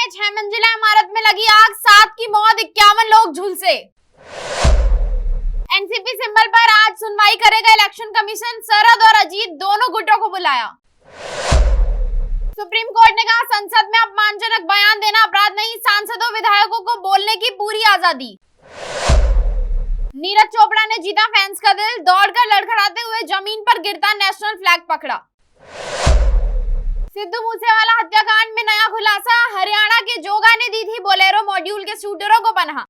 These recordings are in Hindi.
में 6 मंजिला इमारत में लगी आग, 7 की मौत, 51 लोग झुलसे। एनसीपी सिंबल पर आज सुनवाई करेगा इलेक्शन कमीशन, शरद और अजीत दोनों गुटों को बुलाया। सुप्रीम कोर्ट ने कहा संसद में अपमानजनक बयान देना अपराध नहीं, सांसदों विधायकों को बोलने की पूरी आजादी। नीरज चोपड़ा ने जीता फैंस का दिल, दौड़कर लड़खड़ाते हुए जमीन पर गिरता नेशनल फ्लैग पकड़ा। सिद्धू मूसेवाला हत्याकांड में नया खुलासा, हरियाणा के जोगा ने दी थी बोलेरो मॉड्यूल के शूटरों को पनाह।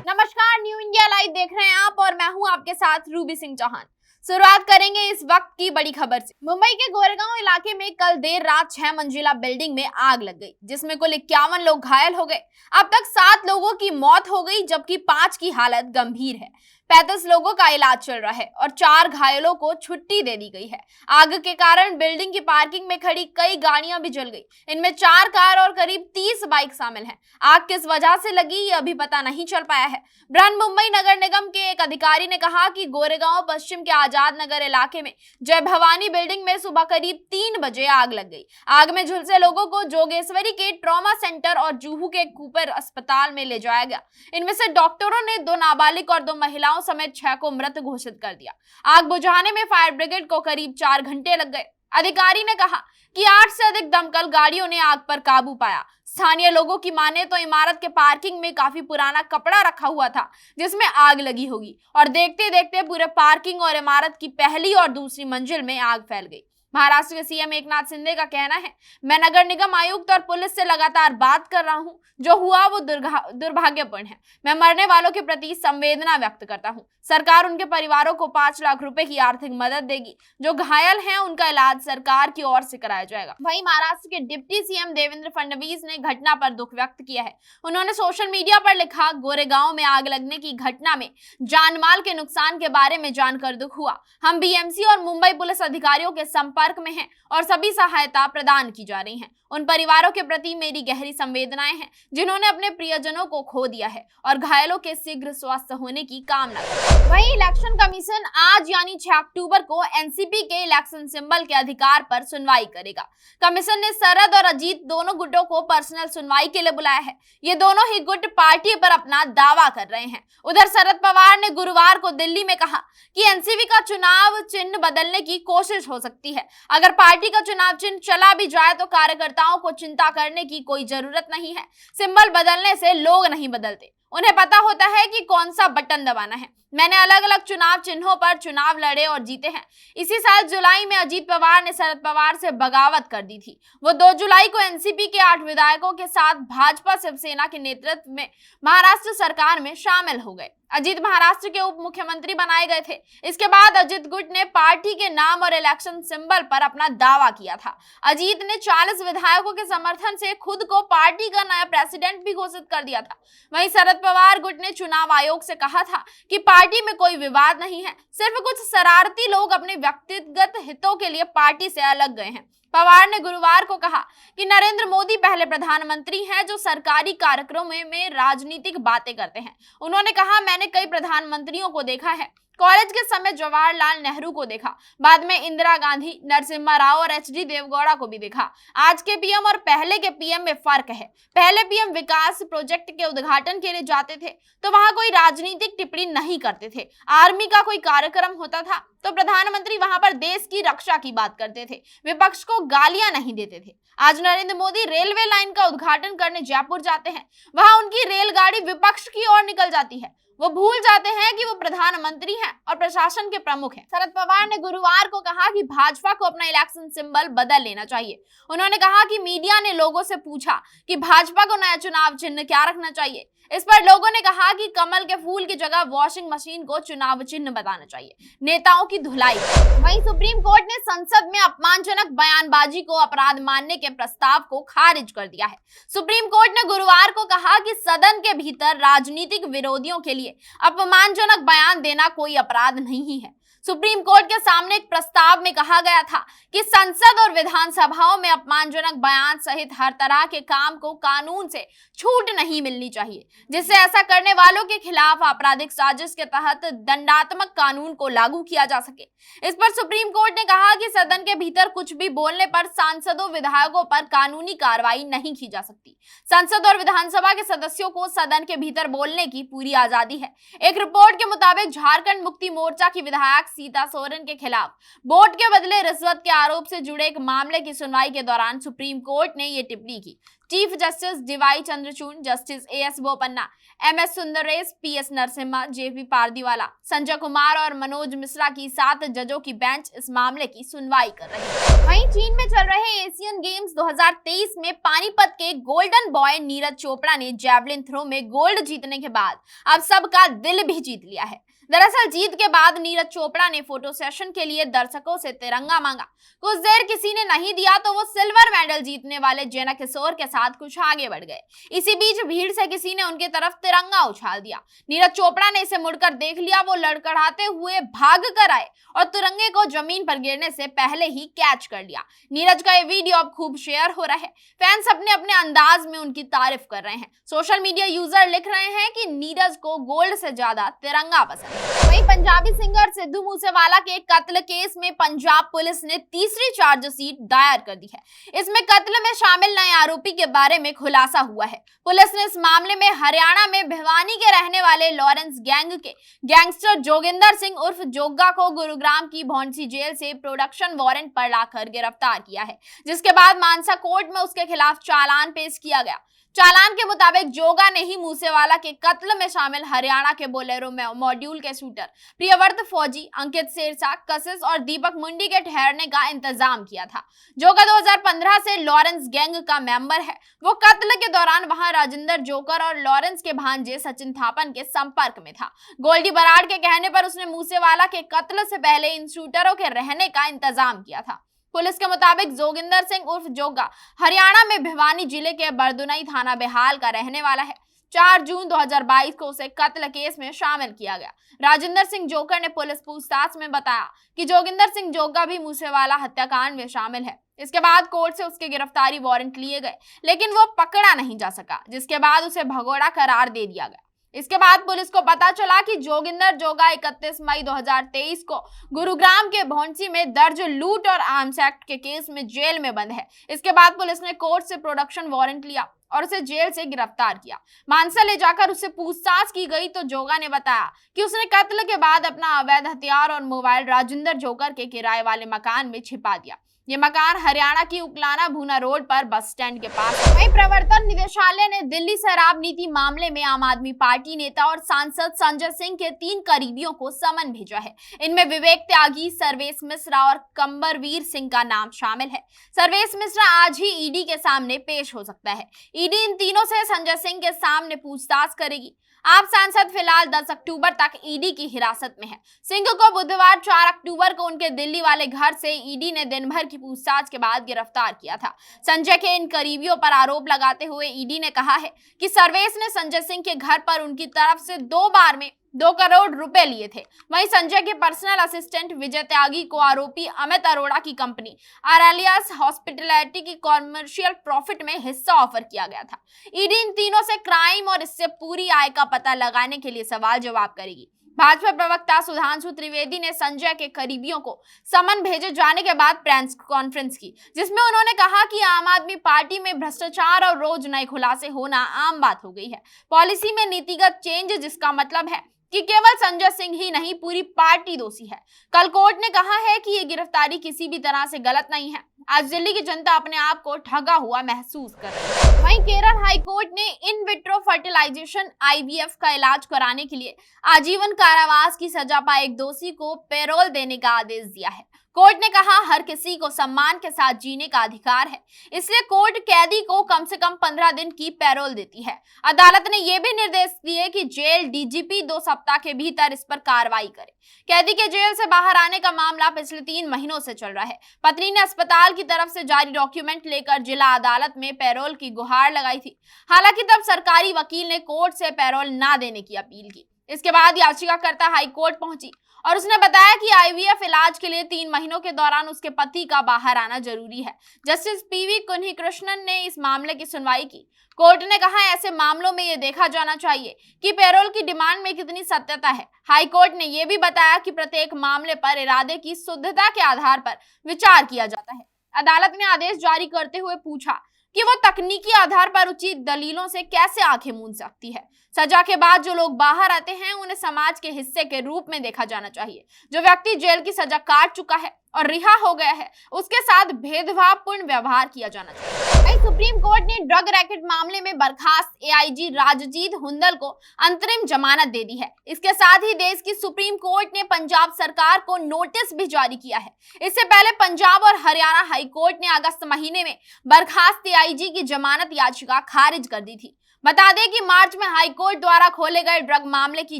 नमस्कार, न्यू इंडिया लाइव देख रहे हैं आप और मैं हूं आपके साथ रूबी सिंह चौहान। शुरुआत करेंगे इस वक्त की बड़ी खबर से। मुंबई के गोरेगांव इलाके में कल देर रात 6 मंजिला बिल्डिंग में आग लग गई, जिसमें कुल 51 लोग घायल हो गए। अब तक 7 लोगों की मौत हो गई, जबकि 5 की हालत गंभीर है। 35 लोगों का इलाज चल रहा है और 4 घायलों को छुट्टी दे दी गई है। आग के कारण बिल्डिंग की पार्किंग में खड़ी कई गाड़ियां भी जल गई। इनमें 4 कार और करीब 30 बाइक शामिल हैं। आग किस वजह से लगी ये अभी पता नहीं चल पाया है। बृहन्मुंबई नगर निगम के एक अधिकारी ने कहा कि गोरेगांव पश्चिम के आजाद नगर इलाके में जय भवानी बिल्डिंग में सुबह करीब 3 बजे आग लग गई। आग में झुलसे लोगों को जोगेश्वरी के ट्रॉमा सेंटर और जुहू के कूपर अस्पताल में ले जाया गया। इनमें से डॉक्टरों ने 2 नाबालिग और 2 महिलाओं समेत 6 को मृत घोषित कर दिया। आग बुझाने में फायर ब्रिगेड को करीब 4 घंटे लग गए। अधिकारी ने कहा कि 8 से अधिक दमकल गाड़ियों ने आग पर काबू पाया। स्थानीय लोगों की माने तो इमारत के पार्किंग में काफी पुराना कपड़ा रखा हुआ था, जिसमें आग लगी होगी और देखते देखते पूरे पार्किंग और इमारत की पहली और दूसरी मंजिल में आग फैल गई। महाराष्ट्र के सीएम एकनाथ शिंदे का कहना है, मैं नगर निगम आयुक्त और पुलिस से लगातार बात कर रहा हूं। जो हुआ वो दुर्भाग्यपूर्ण है। मैं मरने वालों के प्रति संवेदना व्यक्त करता हूं। सरकार उनके परिवारों को 5 लाख रुपए की आर्थिक मदद देगी। जो घायल हैं उनका इलाज सरकार की ओर से कराया जाएगा। वहीं महाराष्ट्र के डिप्टी सीएम देवेंद्र फडणवीस ने घटना पर दुख व्यक्त किया है। उन्होंने सोशल मीडिया पर लिखा, गोरेगांव में आग लगने की घटना में जानमाल के नुकसान के बारे में जानकर दुख हुआ। हम बीएमसी और मुंबई पुलिस अधिकारियों के संपर्क में हैं और सभी सहायता प्रदान की जा रही है। उन परिवारों के प्रति मेरी गहरी संवेदनाएं हैं जिन्होंने अपने प्रियजनों को खो दिया है और घायलों के शीघ्र स्वस्थ होने की कामना करता हूं। वहीं इलेक्शन कमीशन आज यानी 6 अक्टूबर को एनसीपी के इलेक्शन सिंबल के अधिकार पर सुनवाई करेगा। कमीशन ने शरद और अजीत दोनों गुटों को पर्सनल सुनवाई के लिए बुलाया है। ये दोनों ही गुट पार्टी पर अपना दावा कर रहे हैं। उधर शरद पवार ने गुरुवार को दिल्ली में कहा कि एनसीपी का चुनाव चिन्ह बदलने की कोशिश हो सकती है। अगर पार्टी का चुनाव चिन्ह चला भी जाए तो कार्यकर्ताओं को चिंता करने की कोई जरूरत नहीं है। सिंबल बदलने से लोग नहीं बदलते, उन्हें पता होता है कि कौन सा बटन दबाना है। मैंने अलग अलग चुनाव चिन्हों पर चुनाव लड़े और जीते हैं। इसी साल जुलाई में अजीत पवार ने शरद पवार से बगावत कर दी थी। वो 2 जुलाई को एनसीपी के 8 विधायकों के साथ भाजपा शिवसेना के नेतृत्व में महाराष्ट्र सरकार में शामिल हो गए। अजीत महाराष्ट्र के उप मुख्यमंत्री बनाए गए थे। इसके बाद अजीत गुट ने पार्टी के नाम और इलेक्शन सिंबल पर अपना दावा किया था। अजीत ने 40 विधायकों के समर्थन से खुद को पार्टी का नया प्रेसिडेंट भी घोषित कर दिया था। वहीं शरद पवार गुट ने चुनाव आयोग से कहा था कि पार्टी में कोई विवाद नहीं है, सिर्फ कुछ शरारती लोग अपने व्यक्तिगत हितों के लिए पार्टी से अलग गए हैं। पवार ने गुरुवार को कहा कि नरेंद्र मोदी पहले प्रधानमंत्री हैं जो सरकारी कार्यक्रमों में राजनीतिक बातें करते हैं। उन्होंने कहा, मैंने कई प्रधानमंत्रियों को देखा है। कॉलेज के समय जवाहरलाल नेहरू को देखा, बाद में इंदिरा गांधी, नरसिम्हा राव और एचडी देवगौड़ा को भी देखा। आज के पीएम और पहले के पीएम में फर्क है। पहले पीएम विकास प्रोजेक्ट के उद्घाटन के लिए जाते थे तो वहां कोई राजनीतिक टिप्पणी नहीं करते थे। आर्मी का कोई कार्यक्रम होता था तो प्रधानमंत्री वहां पर देश की रक्षा की बात करते थे, विपक्ष को गालियां नहीं देते थे। आज नरेंद्र मोदी रेलवे लाइन का उद्घाटन करने जयपुर जाते हैं, वहां उनकी रेलगाड़ी विपक्ष की ओर निकल जाती है। वो भूल जाते हैं कि वो प्रधानमंत्री हैं और प्रशासन के प्रमुख हैं। शरद पवार ने गुरुवार को कहा कि भाजपा को अपना इलेक्शन सिंबल बदल लेना चाहिए। उन्होंने कहा कि मीडिया ने लोगों से पूछा कि भाजपा को नया चुनाव चिन्ह क्या रखना चाहिए। इस पर लोगों ने कहा कि कमल के फूल की जगह वॉशिंग मशीन को चुनाव चिन्ह बताना चाहिए। नेताओं की धुलाई। वहीं सुप्रीम कोर्ट ने संसद में अपमानजनक बयानबाजी को अपराध मानने के प्रस्ताव को खारिज कर दिया है। सुप्रीम कोर्ट ने गुरुवार को कहा कि सदन के भीतर राजनीतिक विरोधियों के लिए अपमानजनक बयान देना कोई अपराध नहीं है। सुप्रीम कोर्ट के सामने एक प्रस्ताव में कहा गया था कि संसद और विधानसभाओं में अपमानजनक बयान सहित हर तरह के काम को कानून से छूट नहीं मिलनी चाहिए, जिससे ऐसा करने वालों के खिलाफ आपराधिक साजिश के तहत दंडात्मक कानून को लागू किया जा सके। इस पर सुप्रीम कोर्ट ने कहा कि सदन के भीतर कुछ भी बोलने पर सांसदों विधायकों पर कानूनी कार्रवाई नहीं की जा सकती। संसद और विधानसभा के सदस्यों को सदन के भीतर बोलने की पूरी आजादी है। एक रिपोर्ट के मुताबिक झारखंड मुक्ति मोर्चा की विधायक सीता सोरेन के खिलाफ वोट के बदले रिश्वत के आरोप से जुड़े एक मामले की सुनवाई के दौरान सुप्रीम कोर्ट ने ये टिप्पणी की। Chief justice DY Chandrachud, justice AS Bopanna, MS Sundresh, PS Narasimha, JP Pardiwala, Sanjay Kumar और मनोज मिश्रा की 7 जजों की बेंच इस मामले की सुनवाई कर रही है। वहीं चीन में चल रहे एशियन गेम्स 2023 में पानीपत के गोल्डन बॉय नीरज चोपड़ा ने जैवलिन थ्रो में गोल्ड जीतने के बाद अब सबका दिल भी जीत लिया है। दरअसल जीत के बाद नीरज चोपड़ा ने फोटो सेशन के लिए दर्शकों से तिरंगा मांगा। कुछ देर किसी ने नहीं दिया तो वो सिल्वर मेडल जीतने वाले जेना किशोर के साथ कुछ आगे बढ़ गए। इसी बीच भीड़ से किसी ने उनकी तरफ तिरंगा उछाल दिया। नीरज चोपड़ा ने इसे मुड़कर देख लिया, वो लड़खड़ाते हुए भाग कर आए और तिरंगे को जमीन पर गिरने से पहले ही कैच कर लिया। नीरज का ये वीडियो अब खूब शेयर हो रहा है। फैंस अपने अपने अंदाज में उनकी तारीफ कर रहे हैं। सोशल मीडिया यूजर लिख रहे हैं कि नीरज को गोल्ड से ज्यादा तिरंगा पसंद। वहीं पंजाबी सिंगर सिद्धू मूसेवाला के कत्ल केस में पंजाब पुलिस ने तीसरी चार्जशीट दायर कर दी है। इसमें कत्ल में शामिल नए आरोपी के बारे में खुलासा हुआ है। पुलिस ने इस मामले में हरियाणा में भिवानी के रहने वाले लॉरेंस गैंग के गैंगस्टर जोगिंदर सिंह उर्फ जोग्गा को गुरुग्राम की भौंसी जेल से प्रोडक्शन वारंट पर लाकर गिरफ्तार किया है, जिसके बाद मानसा कोर्ट में उसके खिलाफ चालान पेश किया गया। चालान के मुताबिक जोगा ने ही मूसेवाला के कत्ल में शामिल हरियाणा के बोलेरो में मॉड्यूल के शूटर प्रियव्रत फौजी, अंकित शेरशाह, कशिश और दीपक मुंडी के ठहरने का इंतजाम किया था। जोगा 2015 से लॉरेंस गैंग का मेंबर है। वो कत्ल के दौरान वहां राजेंद्र जोकर और लॉरेंस के भांजे सचिन थापन के संपर्क में था। गोल्डी बराड़ के कहने पर उसने मूसेवाला के कत्ल से पहले इन शूटरों के रहने का इंतजाम किया था। पुलिस के मुताबिक जोगिंदर सिंह उर्फ जोगा हरियाणा में भिवानी जिले के बरदुनई थाना बेहाल का रहने वाला है। 4 जून 2022 को उसे कत्ल केस में शामिल किया गया। राजेंद्र सिंह जोकर ने पुलिस पूछताछ में बताया कि जोगिंदर सिंह जोगा भी मूसेवाला हत्याकांड में शामिल है। इसके बाद कोर्ट से उसके गिरफ्तारी वारंट लिए गए, लेकिन वो पकड़ा नहीं जा सका, जिसके बाद उसे भगोड़ा करार दे दिया गया। इसके बाद पुलिस को पता चला कि जोगिंदर जोगा 31 मई 2023 को गुरुग्राम के भौंसी में दर्ज लूट और आर्म्स एक्ट के केस में जेल में बंद है। इसके बाद पुलिस ने कोर्ट से प्रोडक्शन वारंट लिया और उसे जेल से गिरफ्तार किया। मानसा ले जाकर उससे पूछताछ की गई तो जोगा ने बताया कि उसने कत्ल के बाद अपना अवैध हथियार और मोबाइल राजेंद्र जोकर के किराए वाले मकान में छिपा दिया। ये मकान हरियाणा की उकलाना भूना रोड पर बस स्टैंड के पास है। वहीं प्रवर्तन निदेशालय ने दिल्ली शराब नीति मामले में आम आदमी पार्टी नेता और सांसद संजय सिंह के 3 करीबियों को समन भेजा है। इनमें विवेक त्यागी, सर्वेश मिश्रा और कंबरवीर सिंह का नाम शामिल है। सर्वेश मिश्रा आज ही ईडी के सामने पेश हो सकता है। ईडी इन तीनों से संजय सिंह के सामने पूछताछ करेगी। आप सांसद फिलहाल 10 अक्टूबर तक ईडी की हिरासत में है। सिंह को बुधवार 4 अक्टूबर को उनके दिल्ली वाले घर से ईडी ने दिन भर की पूछताछ के बाद गिरफ्तार किया था। संजय के इन करीबियों पर आरोप लगाते हुए ईडी ने कहा है कि सर्वेश ने संजय सिंह के घर पर उनकी तरफ से 2 बार में 2 करोड़ रुपए लिए थे। वहीं संजय के पर्सनल असिस्टेंट विजय त्यागी को आरोपी अमित अरोड़ा की कंपनी आरालियास हॉस्पिटैलिटी की कॉमर्शियल प्रॉफिट में हिस्सा ऑफर किया गया था। ईडी इन तीनों से क्राइम और इससे पूरी आय का पता लगाने के लिए सवाल जवाब करेगी। भाजपा प्रवक्ता सुधांशु त्रिवेदी ने संजय के करीबियों को समन भेजे जाने के बाद प्रेस कॉन्फ्रेंस की, जिसमें उन्होंने कहा कि आम आदमी पार्टी में भ्रष्टाचार और रोज नए खुलासे होना आम बात हो गई है। पॉलिसी में नीतिगत चेंज, जिसका मतलब है कि केवल संजय सिंह ही नहीं पूरी पार्टी दोषी है। कल कोर्ट ने कहा है कि ये गिरफ्तारी किसी भी तरह से गलत नहीं है। आज दिल्ली की जनता अपने आप को ठगा हुआ महसूस कर रही है। वहीं केरल हाई कोर्ट ने इन विट्रो फर्टिलाइजेशन IVF का इलाज कराने के लिए आजीवन कारावास की सजा पाए एक दोषी को पैरोल देने का आदेश दिया है। कोर्ट ने कहा हर किसी को सम्मान के साथ जीने का अधिकार है, इसलिए कोर्ट कैदी को कम से कम 15 दिन की पैरोल देती है। अदालत ने यह भी निर्देश दिए कि जेल DGP 2 सप्ताह के भीतर इस पर कार्रवाई करे। कैदी के जेल से बाहर आने का मामला पिछले 3 महीनों से चल रहा है। पत्नी ने अस्पताल की तरफ से जारी डॉक्यूमेंट लेकर जिला अदालत में पैरोल की गुहार लगाई थी। हालांकि तब सरकारी वकील ने कोर्ट से पैरोल ना देने की अपील की। इसके बाद याचिकाकर्ता हाई कोर्ट पहुंची और उसने बताया कि आईवीएफ इलाज के लिए 3 महीनों के दौरान उसके पति का बाहर आना जरूरी है। जस्टिस पीवी कुन्हीकृष्णन ने इस मामले की सुनवाई की। कोर्ट ने कहा ऐसे मामलों में यह देखा जाना चाहिए कि पैरोल की डिमांड में कितनी सत्यता है। हाई कोर्ट ने यह भी बताया कि प्रत्येक मामले पर इरादे की शुद्धता के आधार पर विचार किया जाता है। अदालत ने आदेश जारी करते हुए पूछा कि वो तकनीकी आधार पर उचित दलीलों से कैसे आंखें मूंद सकती है। सजा के बाद जो लोग बाहर आते हैं उन्हें समाज के हिस्से के रूप में देखा जाना चाहिए। जो व्यक्ति जेल की सजा काट चुका है और रिहा हो गया है उसके साथ भेदभावपूर्ण व्यवहार किया जाना चाहिए। सुप्रीम कोर्ट ने ड्रग रैकेट मामले में बर्खास्त एआईजी राजजीत हुंडल को अंतरिम जमानत दे दी है। इसके साथ ही देश की सुप्रीम कोर्ट ने पंजाब सरकार को नोटिस भी जारी किया है। इससे पहले पंजाब और हरियाणा हाई कोर्ट ने अगस्त महीने में बर्खास्त एआईजी की जमानत याचिका खारिज कर दी थी। बता दें कि मार्च में हाई कोर्ट द्वारा खोले गए ड्रग मामले की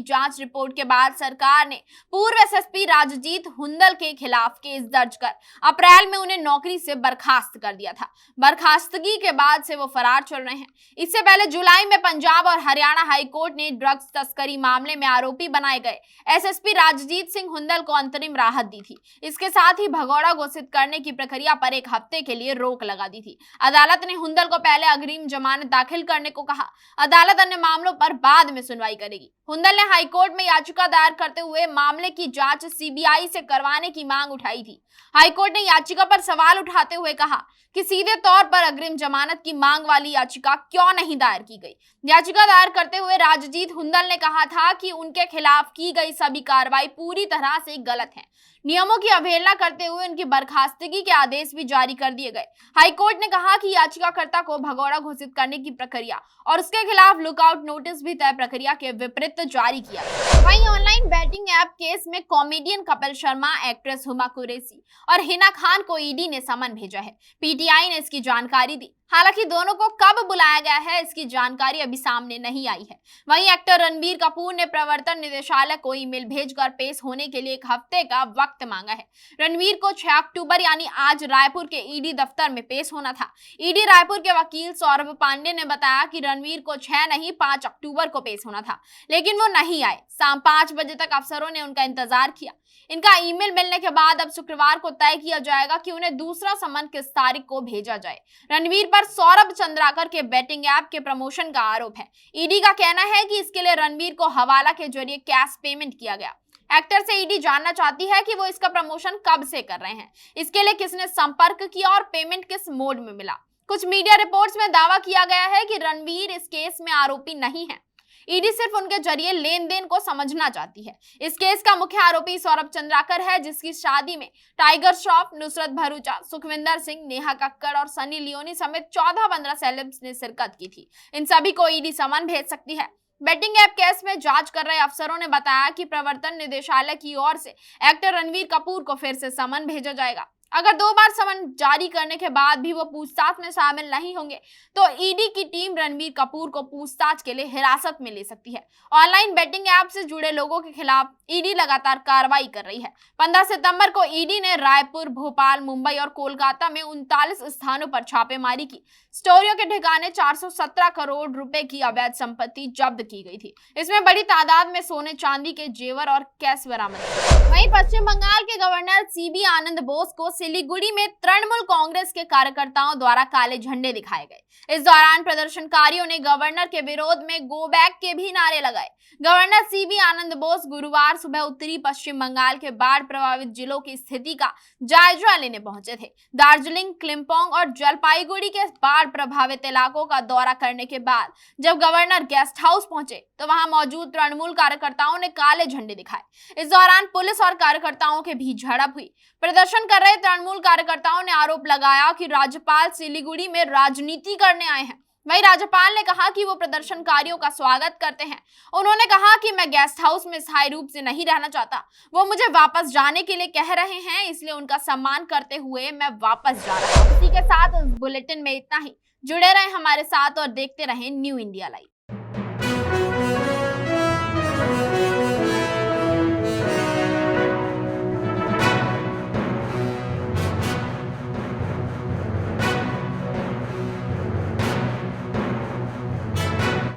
जांच रिपोर्ट के बाद सरकार ने पूर्व एसएसपी राजजीत हुंडल के खिलाफ केस दर्ज कर अप्रैल में उन्हें नौकरी से बर्खास्त कर दिया था। बर्खास्तगी के बाद से वो फरार चल रहे हैं। इससे पहले जुलाई में पंजाब और हरियाणा हाई कोर्ट ने ड्रग्स तस्करी मामले में आरोपी बनाए गए एसएसपी राजजीत सिंह हुंडल को अंतरिम राहत दी थी। इसके साथ ही भगौड़ा घोषित करने की प्रक्रिया पर 1 हफ्ते के लिए रोक लगा दी थी। अदालत ने हुंडल को पहले अग्रिम जमानत दाखिल करने को कहा। अदालत अन्य मामलों पर बाद में सुनवाई करेगी। हुंडल ने हाईकोर्ट में याचिका दायर करते हुए मामले की जांच सीबीआई से करवाने की मांग उठाई थी। हाईकोर्ट ने याचिका पर सवाल उठाते हुए कहा कि सीधे तौर पर अग्रिम जमानत की मांग वाली याचिका क्यों नहीं दायर की गई। याचिका दायर करते हुए राजजीत हुंडल ने कहा था कि उनके खिलाफ की गई सभी कार्रवाई पूरी तरह से गलत है। नियमों की अवहेलना करते हुए उनकी बर्खास्तगी के आदेश भी जारी कर दिए गए। हाईकोर्ट ने कहा कि याचिकाकर्ता को भगौड़ा घोषित करने की प्रक्रिया और उसके खिलाफ लुकआउट नोटिस भी तय प्रक्रिया के विपरीत जारी किया। वहीं ऑनलाइन बैटिंग ऐप केस में कॉमेडियन कपिल शर्मा, एक्ट्रेस हुमा कुरैशी और हिना खान को ईडी ने समन भेजा है। पीटीआई ने इसकी जानकारी दी। हालांकि दोनों को कब बुलाया गया है इसकी जानकारी अभी सामने नहीं आई है। वहीं एक्टर रणबीर कपूर ने प्रवर्तन निदेशालय को ईमेल भेजकर पेश होने के लिए 1 हफ्ते का वक्त मांगा है। रणबीर को 6 अक्टूबर यानी आज रायपुर के ईडी दफ्तर में पेश होना था। ईडी रायपुर के वकील सौरभ पांडे ने बताया कि रणबीर को 6 नहीं 5 अक्टूबर को पेश होना था, लेकिन वो नहीं आए। शाम 5 बजे तक अफसरों ने उनका इंतजार किया। इनका ईमेल मिलने के बाद अब शुक्रवार को तय किया जाएगा कि उन्हें दूसरा समन किस तारीख को भेजा जाए। रणबीर पर सौरभ चंद्राकर के बैटिंग ऐप के प्रमोशन का आरोप है। ईडी का कहना है कि इसके लिए रणबीर को हवाला के जरिए कैश पेमेंट किया गया। एक्टर से ईडी जानना चाहती है कि वो इसका प्रमोशन कब से कर रहे हैं, इसके लिए किसने संपर्क किया और पेमेंट किस मोड में मिला। कुछ मीडिया रिपोर्ट्स में दावा किया गया है कि रणबीर इस केस में आरोपी नहीं है। ईडी सिर्फ उनके जरिए लेन देन को समझना चाहती है। इस केस का मुख्य आरोपी सौरभ चंद्राकर है, जिसकी शादी में टाइगर श्रॉफ, नुसरत भरूचा, सुखविंदर सिंह, नेहा कक्कड़ और सनी लियोनी समेत 14-15 सेलेब्स ने शिरकत की थी। इन सभी को ईडी समन भेज सकती है। बैटिंग ऐप केस में जांच कर रहे अफसरों ने बताया कि प्रवर्तन निदेशालय की ओर से एक्टर रणबीर कपूर को फिर से समन भेजा जाएगा। अगर 2 बार समन जारी करने के बाद भी वो पूछताछ में शामिल नहीं होंगे तो ईडी की टीम रणबीर कपूर को पूछताछ के लिए हिरासत में ले सकती है। ऑनलाइन बैटिंग ऐप से जुड़े लोगों के खिलाफ ईडी लगातार कार्रवाई कर रही है। 15 सितंबर को ईडी ने रायपुर, भोपाल, मुंबई और कोलकाता में 39 स्थानों पर छापेमारी की। स्टोरियो के ठिकाने 417 करोड़ रुपए की अवैध संपत्ति जब्त की गई थी। इसमें बड़ी तादाद में सोने चांदी के जेवर और कैश बरामद हुए। वहीं पश्चिम बंगाल के गवर्नर सीबी आनंद बोस को सिलीगुड़ी में तृणमूल कांग्रेस के कार्यकर्ताओं द्वारा काले झंडे दिखाए गए। इस दौरान प्रदर्शनकारियों ने गवर्नर के विरोध में गो बैक के भी नारे लगाए। गवर्नर सीबी आनंद बोस गुरुवार सुबह उत्तरी पश्चिम बंगाल के बाढ़ प्रभावित जिलों की स्थिति का जायजा लेने पहुंचे थे। दार्जिलिंग, क्लिम्पोंग और जलपाईगुड़ी के बाढ़ प्रभावित इलाकों का दौरा करने के बाद जब गवर्नर गेस्ट हाउस पहुंचे तो वहां मौजूद तृणमूल कार्यकर्ताओं ने काले झंडे दिखाए। इस दौरान पुलिस और कार्यकर्ताओं के बीच झड़प हुई। प्रदर्शन कर रहे तृणमूल कार्यकर्ताओं ने आरोप लगाया कि राज्यपाल सिलीगुड़ी में राजनीति करने आए हैं। वहीं राज्यपाल ने कहा कि वो प्रदर्शनकारियों का स्वागत करते हैं। उन्होंने कहा कि मैं गेस्ट हाउस में स्थायी रूप से नहीं रहना चाहता, वो मुझे वापस जाने के लिए कह रहे हैं, इसलिए उनका सम्मान करते हुए मैं वापस जा रहा हूँ। इसी के साथ इस बुलेटिन में इतना ही। जुड़े रहें हमारे साथ और देखते रहें न्यू इंडिया लाइव।